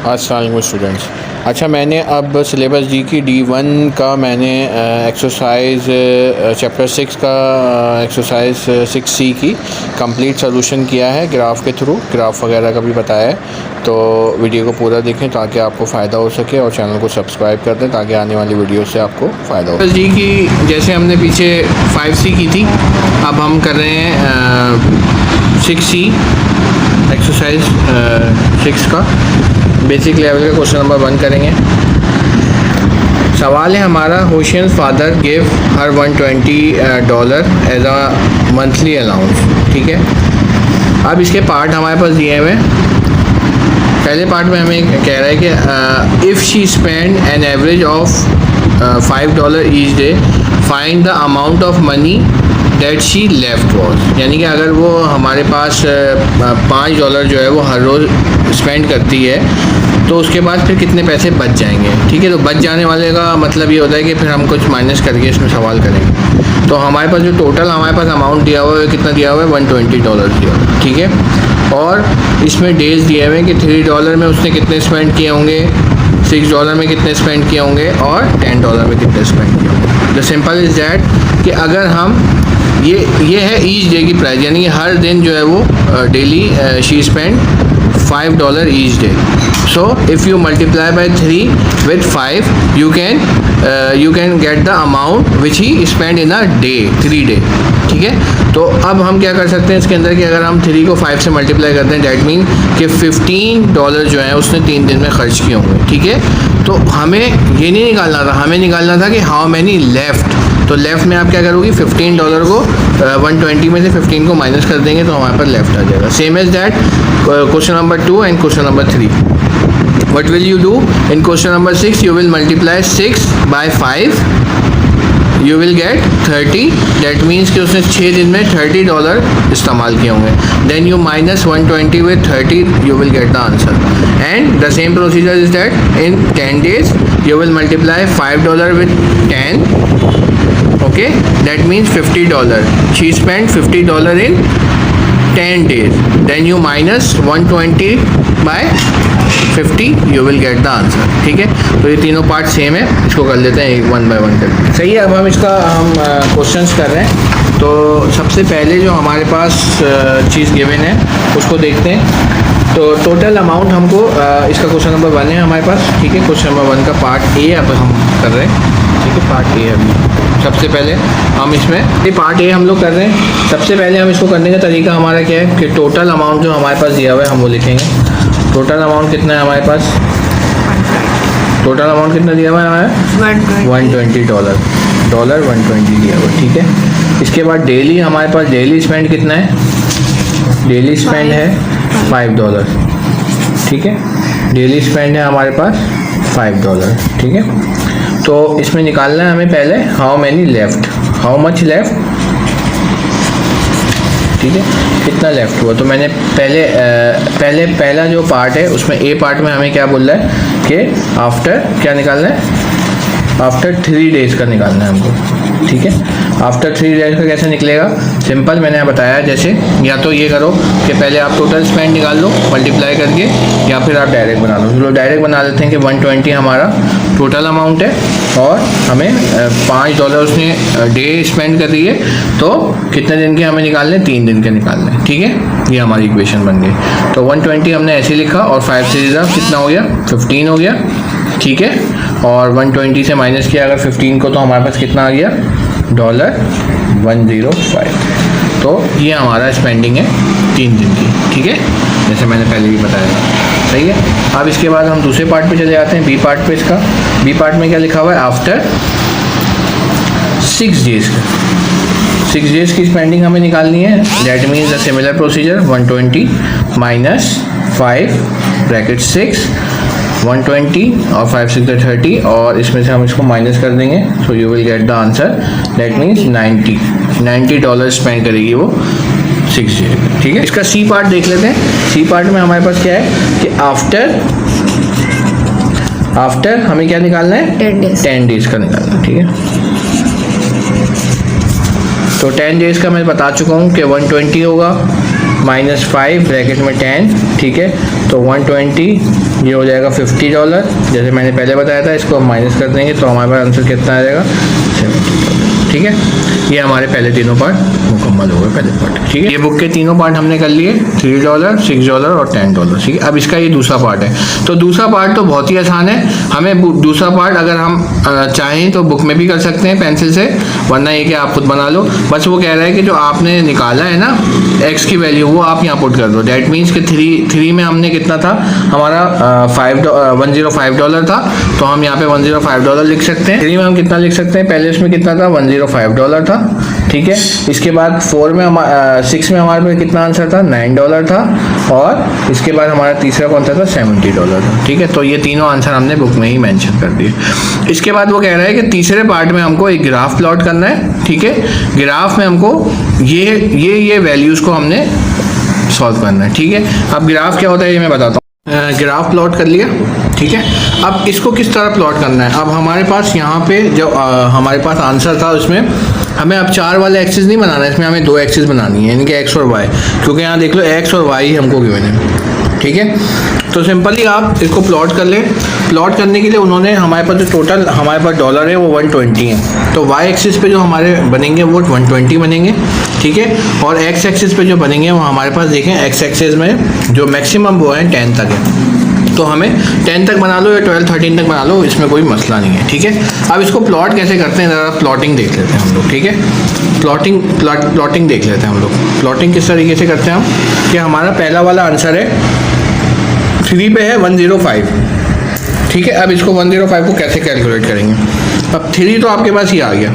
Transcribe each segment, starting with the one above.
अस्सलाम वालेकुम स्टूडेंट्स। अच्छा, मैंने अब सिलेबस जी की D1 का मैंने एक्सरसाइज चैप्टर 6 का एक्सरसाइज 6C की कंप्लीट सॉल्यूशन किया है ग्राफ के थ्रू, ग्राफ वगैरह का भी बताया है। तो वीडियो को पूरा देखें ताकि आपको फ़ायदा हो सके और चैनल को सब्सक्राइब कर दें ताकि आने वाली वीडियो से आपको फ़ायदा हो। जी की जैसे हमने पीछे 5C की थी, अब हम कर रहे हैं 6C एक्सरसाइज 6 का बेसिक लेवल का क्वेश्चन नंबर 1 करेंगे। सवाल है हमारा, Hussain father give her $120 as a monthly allowance. ठीक है, अब इसके पार्ट हमारे पास दिए हुए हैं। पहले पार्ट में हमें कह रहा है कि if she spend an average of $5 each day find the amount of money that she left was. यानी कि अगर वो हमारे पास $5 जो है वो हर रोज़ स्पेंड करती है तो उसके बाद फिर कितने पैसे बच जाएंगे। ठीक है, तो बच जाने वाले का मतलब ये होता है कि फिर हम कुछ माइनस करके इसमें सवाल करेंगे। तो हमारे पास जो टोटल हमारे पास अमाउंट दिया हुआ है कितना दिया हुआ है, $120 दिया हुआ है। ठीक है, और इसमें डेज दिए हुए हैं कि $3 में उसने कितने स्पेंड किए होंगे, $6 में कितने स्पेंड किए होंगे और $10 में कितने स्पेंड किए होंगे। द सिंपल इज़ दैट कि अगर हम ये है ईच डे की प्राइस, यानी कि हर दिन जो है वो daily she spend $5 each day. So if you multiply by 3 with 5 you can get the amount which he spent in a day, 3 day। ठीक है, तो अब हम क्या कर सकते हैं इसके अंदर कि अगर हम 3 को 5 से मल्टीप्लाई करते हैं डैट मीन कि $15 जो है उसने 3 दिन में खर्च किए होंगे। ठीक है, तो हमें ये नहीं निकालना था, हमें निकालना था कि हाउ मैनी लेफ्ट। तो लेफ़्ट में आप क्या करोगी, $15 को 120 में से 15 को माइनस कर देंगे तो हमारे पास लेफ्ट आ जाएगा। Same as that question number 2 and question number 3। What will you do in question number 6? You will multiply 6 by 5. You will get 30. That means कि उसने 6 दिन में $30 इस्तेमाल किए होंगे। Then you minus 120 with 30. You will get the answer. And the same procedure is that in 10 days you will multiply $5 with 10. Okay, that means $50. She spent $50 in 10 days. Then you minus 120 by 50, you will get the answer। ठीक है, तो ये तीनों part same है, इसको कर लेते हैं 1 by 1 करके। सही है, अब हम इसका क्वेश्चंस कर रहे हैं। तो सबसे पहले जो हमारे पास चीज़ गिवन है उसको देखते हैं। तो टोटल अमाउंट हमको इसका क्वेश्चन नंबर 1 है हमारे पास। ठीक है, क्वेश्चन नंबर 1 का पार्ट ए अब हम कर रहे हैं। ठीक है, पार्ट ए है अभी। सबसे पहले हम इसमें ये पार्ट ए हम लोग कर रहे हैं। सबसे पहले हम इसको करने का तरीका हमारा क्या है कि टोटल अमाउंट जो हमारे पास दिया हुआ है हम वो लिखेंगे। टोटल अमाउंट कितना है हमारे पास, टोटल अमाउंट कितना दिया हुआ है हमारा $120, $120 दिया हुआ। ठीक है, इसके बाद डेली हमारे पास डेली स्पेंड कितना है, डेली स्पेंड है $5। ठीक है, डेली स्पेंड है हमारे पास $5। ठीक है, तो इसमें निकालना है हमें पहले how many left, how much left. ठीक है, कितना लेफ्ट हुआ। तो मैंने पहला जो पार्ट है उसमें ए पार्ट में हमें क्या बोल रहा है कि आफ्टर क्या निकालना है, आफ्टर 3 डेज का निकालना है हमको। ठीक है, आफ्टर 3 डेज का कैसे निकलेगा, सिंपल मैंने बताया। जैसे या तो ये करो कि पहले आप टोटल स्पेंड निकाल लो मल्टीप्लाई करके, या फिर आप डायरेक्ट बना लो। चलो डायरेक्ट बना लेते हैं कि 120 हमारा टोटल अमाउंट है और हमें $5 उसने डे स्पेंड कर रही है, तो कितने दिन के हमें निकालने, 3 दिन के निकालने हैं। ठीक है, ये हमारी इक्वेशन बन गई। तो 120 हमने ऐसे लिखा और 5 से रिजर्व कितना हो गया, 15 हो गया। ठीक है, और 120 से माइनस किया अगर 15 को तो हमारे पास कितना आ गया, $105। तो ये हमारा स्पेंडिंग है 3 दिन की। ठीक है, जैसे मैंने पहले भी बताया था। सही है, अब इसके बाद हम दूसरे पार्ट पे चले जाते हैं, बी पार्ट पे। इसका बी पार्ट में क्या लिखा हुआ है, आफ्टर 6 डेज का 6 डेज की स्पेंडिंग हमें निकालनी है। That means the similar procedure 120 minus 5 bracket 6, 120 और 5 6 30, और इसमें से हम इसको माइनस कर देंगे। So you will get the answer, that means $90 spend करेगी वो 6 डेज। ठीक है, इसका सी पार्ट देख लेते हैं। सी पार्ट में हमारे पास क्या है कि आफ्टर हमें क्या निकालना है, 10 डेज का निकालना है। ठीक है, तो 10 डेज का मैं बता चुका हूँ कि 120 होगा -5 ब्रैकेट में 10, ठीक है। तो 120 ये हो जाएगा $50, जैसे मैंने पहले बताया था। इसको हम माइनस कर देंगे तो हमारे पास आंसर कितना आ जाएगा, $70, ठीक है। ये हमारे पहले तीनों पार्ट मुकम्मल हो गए, पहले पार्ट, ठीक है। ये बुक के तीनों पार्ट हमने कर लिए, $3, $6 और $10, ठीक है। अब इसका ये दूसरा पार्ट है। तो दूसरा पार्ट तो बहुत ही आसान है। हमें दूसरा पार्ट अगर हम चाहें तो बुक में भी कर सकते हैं पेंसिल से, वरना ये कि आप खुद बना लो। बस वो कह रहा है कि जो आपने निकाला है ना x की वैल्यू, वो आप यहाँ पुट कर दो। डैट मीन्स कि 3 में हमने कितना था, हमारा $105 था, तो हम यहाँ पे $105 लिख सकते हैं। 3 में हम कितना लिख सकते हैं, पहले इसमें कितना था, $105 था, ठीक है। इसके बाद 6 में हमारे पास कितना आंसर था, $9 था, और इसके बाद हमारा तीसरा कौन सा था, $70 था, ठीक है। तो ये तीनों आंसर हमने बुक में ही मेंशन कर दिए। इसके बाद वो कह रहा है कि तीसरे पार्ट में हमको एक ग्राफ प्लॉट करना है, ठीक है। ग्राफ में हमको ये वैल्यूज को हमने सॉल्व करना है, ठीक है। अब ग्राफ क्या होता है ये मैं बताता हूँ। ग्राफ प्लॉट कर लिया, ठीक है। अब इसको किस तरह प्लॉट करना है, अब हमारे पास यहाँ पे जो हमारे पास आंसर था उसमें हमें अब 4 वाला एक्सिस नहीं बनाना है, इसमें हमें 2 एक्सिस बनानी है, यानी कि x और y, क्योंकि यहाँ देख लो x और y ही हमको गिवन है, ठीक है। तो सिंपली आप इसको प्लॉट कर लें। प्लॉट करने के लिए उन्होंने हमारे पास जो टोटल हमारे पास डॉलर है वो 120 है, तो y एक्सिस पे जो हमारे बनेंगे वो 120 बनेंगे, ठीक है। और x एक्सिस पे जो बनेंगे वो हमारे पास देखें x एक्सिस में जो मैक्सिमम वो है 10 तक है, तो हमें 10 तक बना लो या 12, 13 तक बना लो, इसमें कोई मसला नहीं है, ठीक है। अब इसको प्लॉट कैसे करते हैं, ज़रा प्लॉटिंग देख लेते हैं हम लोग, ठीक है। प्लॉटिंग देख लेते हैं हम लोग। प्लॉटिंग किस तरीके से करते हैं हम, कि हमारा पहला वाला आंसर है 3 पे है 105, ठीक है। अब इसको 105 को कैसे कैलकुलेट करेंगे, अब 3 तो आपके पास ही आ गया,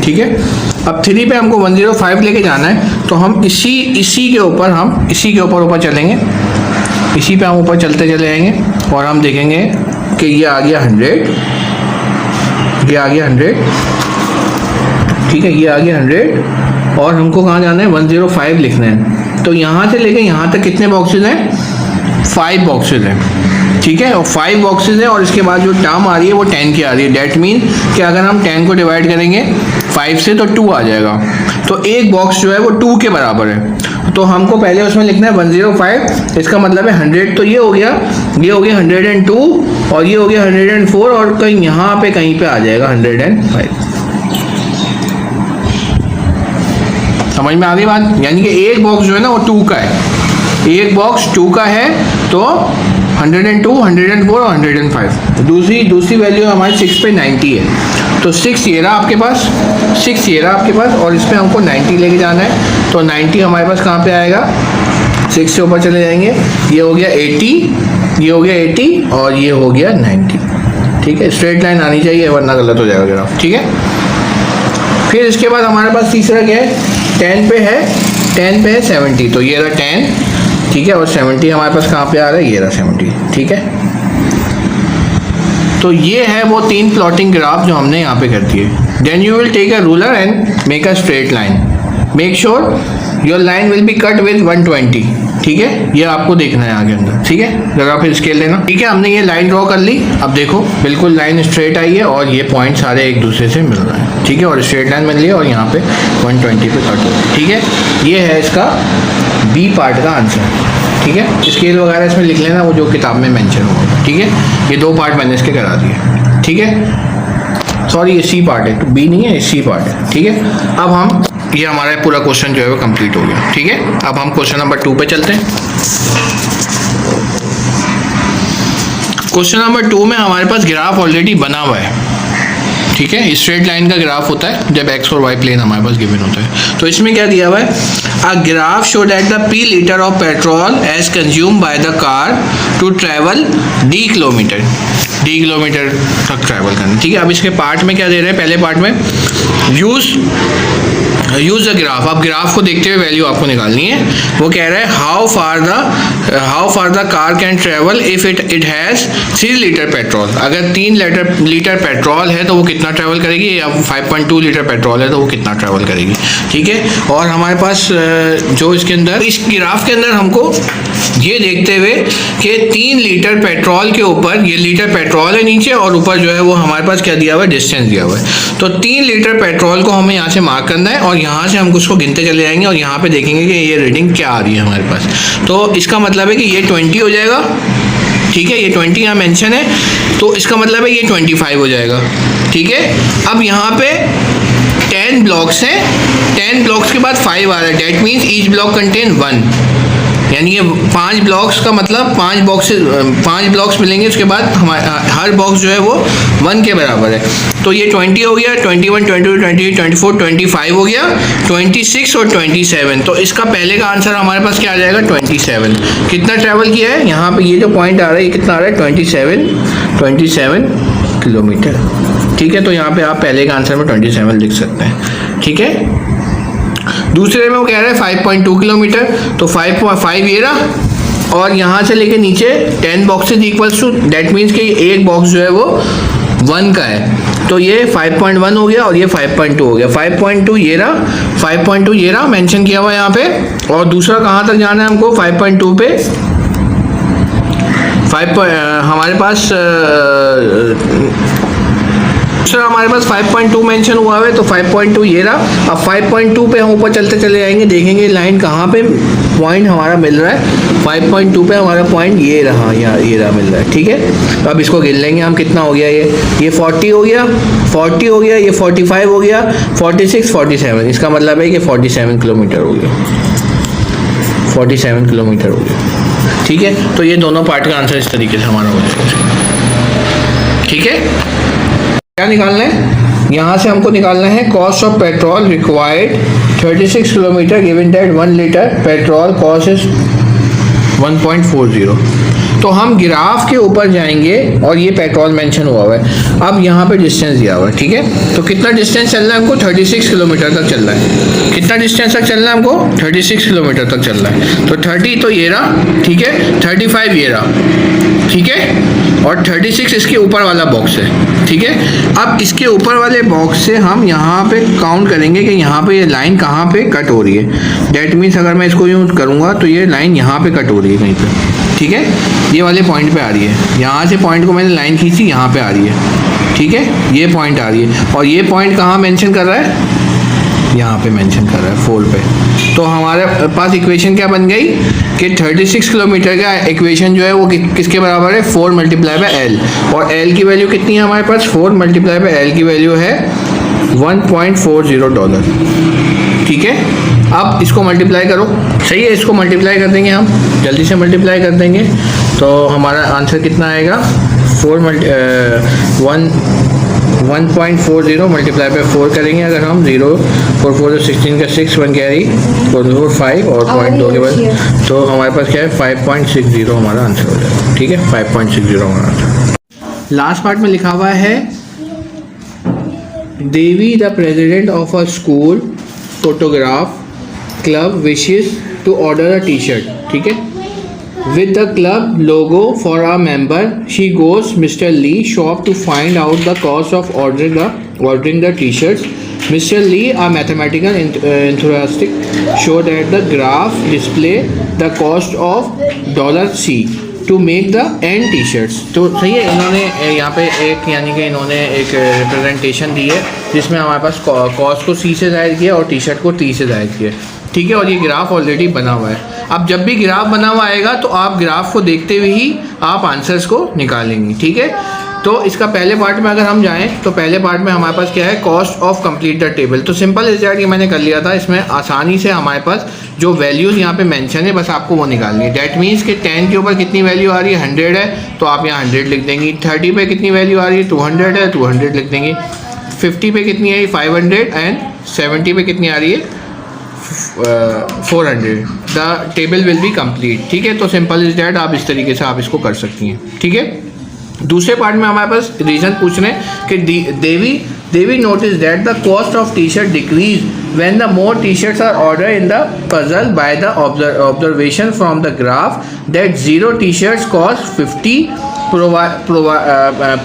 ठीक है। अब 3 पे हमको 105 लेके जाना है, तो हम इसी के ऊपर ऊपर चलेंगे, इसी पे हम ऊपर चलते चले जाएंगे और हम देखेंगे कि ये आ गया 100, ये आ गया 100, ठीक है। ये आ गया 100 और हमको कहाँ जाना है, 105 लिखना है। तो यहाँ से लेके यहाँ तक कितने बॉक्सेस हैं, 5 बॉक्सेस हैं, ठीक है। और 5 बॉक्सेस हैं और इसके बाद जो टर्म आ रही है वो 10 की आ रही है। डैट मीन कि अगर हम 10 को डिवाइड करेंगे 5 से तो 2 आ जाएगा, तो एक बॉक्स जो है वो 2 के बराबर है। तो हमको पहले उसमें लिखना है 105, इसका मतलब है 100, तो ये हो गया 102 और ये हो गया 104 और कहीं यहाँ पे कहीं पे आ जाएगा 105। समझ में आ गई बात, यानी कि एक बॉक्स जो है ना वो 2 का है, एक बॉक्स 2 का है, तो 102, 104 और 105। दूसरी वैल्यू हमारी 6 पे 90 है, तो 6 ये रहा आपके पास, 6 ये रहा आपके पास, और इस पर हमको 90 लेके जाना है। तो 90 हमारे पास कहाँ पे आएगा, 6 से ऊपर चले जाएंगे, ये हो गया 80, ये हो गया 80 और ये हो गया 90, ठीक है। स्ट्रेट लाइन आनी चाहिए वरना गलत हो जाएगा ग्राफ, ठीक है। फिर इसके बाद हमारे पास तीसरा क्या है, 10 पे है 70, तो ये रहा 10, ठीक है। और 70 हमारे पास कहाँ पे आ रहा है, ये रहा 70, ठीक है। तो ये है वो 3 प्लॉटिंग ग्राफ जो हमने यहाँ पे कर दिए। Then you will take a ruler and make a straight line, make sure your line will be cut with 120, ठीक है। ये आपको देखना है आगे अंदर, ठीक है। जरा फिर स्केल लेना, ठीक है। हमने ये लाइन ड्रॉ कर ली, अब देखो बिल्कुल लाइन स्ट्रेट आई है और ये पॉइंट सारे एक दूसरे से मिल रहे हैं, ठीक है। और स्ट्रेट लाइन मिल रही है और यहाँ पे 120 पे कट हो रही है, ठीक है। ये है इसका बी पार्ट का आंसर, ठीक है। स्केल वगैरह इसमें लिख लेना वो जो किताब में मेंशन होगा, ठीक है। ये 2 पार्ट मैंने इसके करा दिए, ठीक है। सॉरी ये सी पार्ट है, तो बी नहीं है, ये सी पार्ट है, ठीक है। अब हम ये हमारा पूरा क्वेश्चन जो है वो कंप्लीट हो गया, ठीक है। अब हम क्वेश्चन नंबर 2 पे चलते हैं। क्वेश्चन नंबर 2 में हमारे पास ग्राफ ऑलरेडी बना हुआ है, ठीक है। स्ट्रेट लाइन का ग्राफ होता है जब एक्स और वाई प्लेन हमारे पास गिवन होता है। तो इसमें क्या दिया हुआ है, a graph show that the P litre of petrol as consume by the car to travel D kilometre तक ट्रैवल करना, ठीक है। अब इसके पार्ट में क्या दे रहे हैं, पहले पार्ट में यूज द ग्राफ, आप ग्राफ को देखते हुए वैल्यू आपको निकालनी है। वो कह रहा है how far the car can travel if it has 3 litre petrol. अगर 3 लीटर पेट्रोल है तो वो कितना ट्रैवल करेगी, या 5.2 लीटर पेट्रोल है तो वो कितना ट्रैवल करेगी, ठीक है। और हमारे पास जो इसके अंदर इस ग्राफ के अंदर हमको ये देखते हुए कि 3 लीटर पेट्रोल के ऊपर, ये लीटर पेट्रोल है नीचे और ऊपर जो है वो हमारे पास क्या दिया हुआ है, डिस्टेंस दिया हुआ है। तो 3 लीटर पेट्रोल को हमें यहाँ से मार्क करना है और यहाँ से हम उसको गिनते चले जाएंगे और यहाँ पे देखेंगे कि ये रीडिंग क्या आ रही है हमारे पास। तो इसका मतलब है कि ये 20 हो जाएगा, ठीक है, ये 20 यहाँ मेंशन है, तो इसका मतलब है ये 25 हो जाएगा, ठीक है। अब यहाँ पे 10 ब्लॉक्स हैं, 10 ब्लॉक्स के बाद 5 आ रहा है, that means each block contain 1, यानी ये 5 ब्लॉक्स का मतलब 5 ब्लॉक्स मिलेंगे, उसके बाद हमारा हर बॉक्स जो है वो 1 के बराबर है। तो ये 20 हो गया, 21, 22, 23, 24, 25 हो गया, 26 और 27। तो इसका पहले का आंसर हमारे पास क्या आ जाएगा, 27। कितना ट्रैवल किया है, यहाँ पे ये जो पॉइंट आ रहा है ये कितना आ रहा है, 27 किलोमीटर, ठीक है। तो यहाँ पे आप पहले का आंसर में 27 लिख सकते हैं, ठीक है। दूसरे में वो कह रहा है 5.2 किलोमीटर, तो 5 ये रहा, और यहाँ से लेके नीचे 10 boxes equals to, that means कि एक बॉक्स जो है वो 1 का है, तो ये 5.1 हो गया और ये 5.2 हो गया। 5.2 ये रहा मेंशन किया हुआ यहाँ पे। और दूसरा कहाँ तक जाना है हमको, 5.2 पे हमारे पास दूसरा हमारे पास 5.2 मेंशन हुआ है, तो 5.2 ये रहा। अब 5.2 पे हम ऊपर चलते चले जाएंगे, देखेंगे लाइन कहाँ पे पॉइंट हमारा मिल रहा है। 5.2 पे हमारा पॉइंट ये रहा, ये रहा मिल रहा है, ठीक है। तो अब इसको गिन लेंगे हम, कितना हो गया, ये 40 हो गया, 40 हो गया, ये 45 हो गया, 46, 47, इसका मतलब है कि 47 किलोमीटर हो गया, 47 किलोमीटर हो गया, ठीक है। तो ये दोनों पार्ट का आंसर इस तरीके से हमारा हो जाएगा, ठीक है। क्या निकालना है, यहाँ से हमको निकालना है cost of petrol required 36 kilometre given that 1 litre petrol cost is 1.40। तो हम ग्राफ के ऊपर जाएंगे और ये पेट्रोल मेंशन हुआ है। अब यहाँ पे डिस्टेंस दिया हुआ है, ठीक है। तो कितना डिस्टेंस चल रहा है हमको, 36 किलोमीटर तक चल रहा है। कितना डिस्टेंस तक चल रहा है हमको, 36 किलोमीटर तक चल रहा है। तो 30 तो ये रहा, ठीक है, 35 ये रहा, ठीक है, और 36 इसके ऊपर वाला बॉक्स है, ठीक है। अब इसके ऊपर वाले बॉक्स से हम यहाँ पे काउंट करेंगे कि यहाँ पे ये लाइन कहाँ पे कट हो रही है। डेट मीन्स अगर मैं इसको यूज करूँगा तो ये लाइन यहाँ पे कट हो रही है कहीं पे, ठीक है, ये वाले पॉइंट पे आ रही है। यहाँ से पॉइंट को मैंने लाइन खींची, यहाँ पे आ रही है, ठीक है, ये पॉइंट आ रही है। और ये पॉइंट कहाँ मेंशन कर रहा है, यहाँ पे मेंशन कर रहा है 4 पे। तो हमारे पास इक्वेशन क्या बन गई कि 36 किलोमीटर का इक्वेशन जो है वो किसके बराबर है, 4 मल्टीप्लाई बाय एल। और एल की वैल्यू कितनी है हमारे पास, 4 मल्टीप्लाई बाय एल की वैल्यू है $1.40, ठीक है। अब इसको मल्टीप्लाई करो, सही है, इसको मल्टीप्लाई कर देंगे हम, जल्दी से मल्टीप्लाई कर देंगे। तो हमारा आंसर कितना आएगा, 1.40 मल्टीप्लाई बाय 4 करेंगे अगर हम, 0 4 4 16 का 6 1 कैरी 4 5 और 0.2 के बाद, तो हमारे पास क्या है 5.60 हमारा आंसर हो जाएगा, ठीक है, 5.60 हमारा आंसर। लास्ट पार्ट में लिखा हुआ है Devi the president of a school photograph club wishes to order a T-shirt, ठीक है, with the club logo for a member. She goes Mr. Lee shop to find out the cost of ordering the t-shirts. Mr. Lee, a mathematical enthusiast, show that the graph display the cost of $C to make the n t-shirts. तो सही है, इन्होंने यहाँ पे एक यानी कि इन्होंने एक रिप्रेजेंटेशन दी है जिसमें हमारे पास कॉस्ट को C से ज़ाहिर किया और टी शर्ट को T से ज़ाहिर किया, ठीक है। और ये ग्राफ ऑलरेडी बना हुआ है। अब जब भी ग्राफ बना हुआ आएगा तो आप ग्राफ को देखते हुए ही आप आंसर्स को निकालेंगे, ठीक है। तो इसका पहले पार्ट में अगर हम जाएं तो पहले पार्ट में हमारे पास क्या है, cost of complete the table. तो सिंपल इज दैट, ये मैंने कर लिया था। इसमें आसानी से हमारे पास जो वैल्यूज़ यहाँ पे मेंशन है बस आपको वो निकालनी है। डैट मीन्स कि 10 के ऊपर कितनी वैल्यू आ रही है, 100 है, तो आप यहाँ 100 लिख देंगे। 30 पे कितनी वैल्यू आ रही है, 200 है, 200 लिख देंगे। 50 पे कितनी आई, 500, एंड 70 पे कितनी आ रही है, 400। The table will be complete, ठीक है। तो सिंपल इज डैट, आप इस तरीके से आप इसको कर सकती हैं, ठीक है। दूसरे पार्ट में हमारे पास रीजन पूछ रहे हैं कि Devi notice that the cost of T-shirt decreases when the more T-shirts are order in the puzzle by the observation from the graph that 0 T-shirts cost 50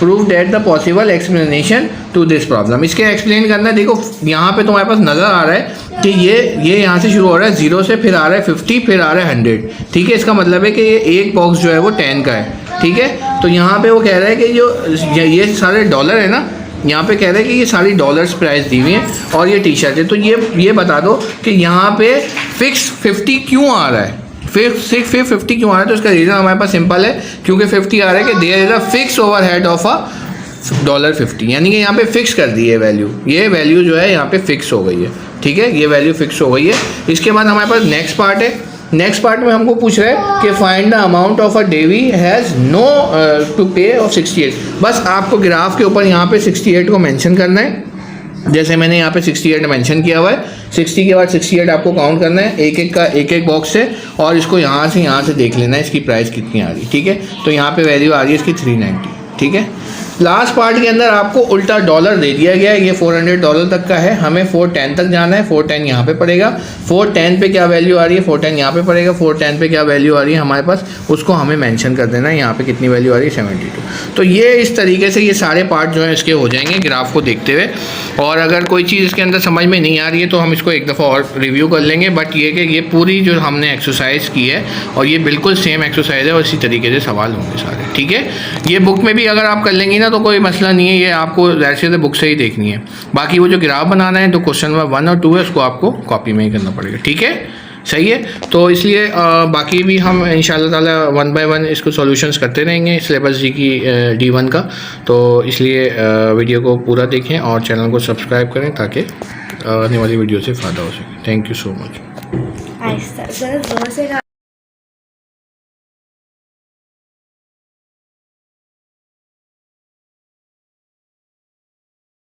prove that the possible explanation to this problem. इसके explain करना है, देखो यहाँ पे तुम्हारे पास नज़र आ रहा है कि ये यहाँ से शुरू हो रहा है 0 से, फिर आ रहा है 50, फिर आ रहा है 100, ठीक है। इसका मतलब है कि ये एक बॉक्स जो है वो 10 का है, ठीक है। तो यहाँ पे वो कह रहा है कि जो ये सारे डॉलर है ना, यहाँ पे कह रहे हैं कि ये सारी डॉलर्स प्राइस दी हुई है और ये टी शर्ट है। तो ये बता दो कि यहाँ पे फिक्स 50 क्यों आ रहा है, फिक्स 50 क्यों आ रहा है? तो इसका रीज़न हमारे पास सिंपल है, क्योंकि 50 आ रहा है कि there is a fix overhead of a $50, यानी कि यहाँ पे फिक्स कर दी है वैल्यू, ये वैल्यू जो है यहाँ पे फिक्स हो गई है, ठीक है, ये वैल्यू फिक्स हो गई है। इसके बाद हमारे पास नेक्स्ट पार्ट है। नेक्स्ट पार्ट में हमको पूछ रहा है कि find the amount of a Davy has no to pay of 68। बस आपको ग्राफ के ऊपर यहाँ पे 68 को मेंशन करना है, जैसे मैंने यहाँ पे 68 मेंशन किया हुआ है। 60 के बाद 68 आपको काउंट करना है एक एक बॉक्स से, और इसको यहाँ से देख लेना है इसकी प्राइस कितनी आ रही है, ठीक है। तो यहाँ पे वैल्यू आ रही है इसकी 390, ठीक है। लास्ट पार्ट के अंदर आपको उल्टा डॉलर दे दिया गया है, ये $400 तक का है, हमें 410 तक जाना है। 410 यहाँ पे पड़ेगा, 410 पे क्या वैल्यू आ रही है, 410 यहाँ पे पड़ेगा, 410 पे क्या वैल्यू आ रही है हमारे पास, उसको हमें मेंशन कर देना है। यहाँ पे कितनी वैल्यू आ रही है, 72। तो ये इस तरीके से ये सारे पार्ट जो हैं इसके हो जाएंगे ग्राफ को देखते हुए। और अगर कोई चीज़ इसके अंदर समझ में नहीं आ रही है तो हम इसको एक दफ़ा और रिव्यू कर लेंगे। बट ये कि ये पूरी जो हमने एक्सरसाइज की है और ये बिल्कुल सेम एक्सरसाइज है और इसी तरीके से सवाल होंगे सारे, ठीक है। ये बुक में भी अगर आप कर लेंगी ना तो कोई मसला नहीं है, ये आपको वैसे तो बुक से ही देखनी है। बाकी वो जो ग्राफ बनाना है तो क्वेश्चन नंबर 1 और 2 है, उसको आपको कॉपी में ही करना पड़ेगा, ठीक है, सही है। तो इसलिए बाकी भी हम इंशाल्लाह ताला 1 बाय 1 इसको सॉल्यूशंस करते रहेंगे सिलेबस जी की D1 का। तो इसलिए वीडियो को पूरा देखें और चैनल को सब्सक्राइब करें ताकि आने वाली वीडियो से फ़ायदा हो सके। Thank you so much. आहिस्ता ज़रा ज़ोर से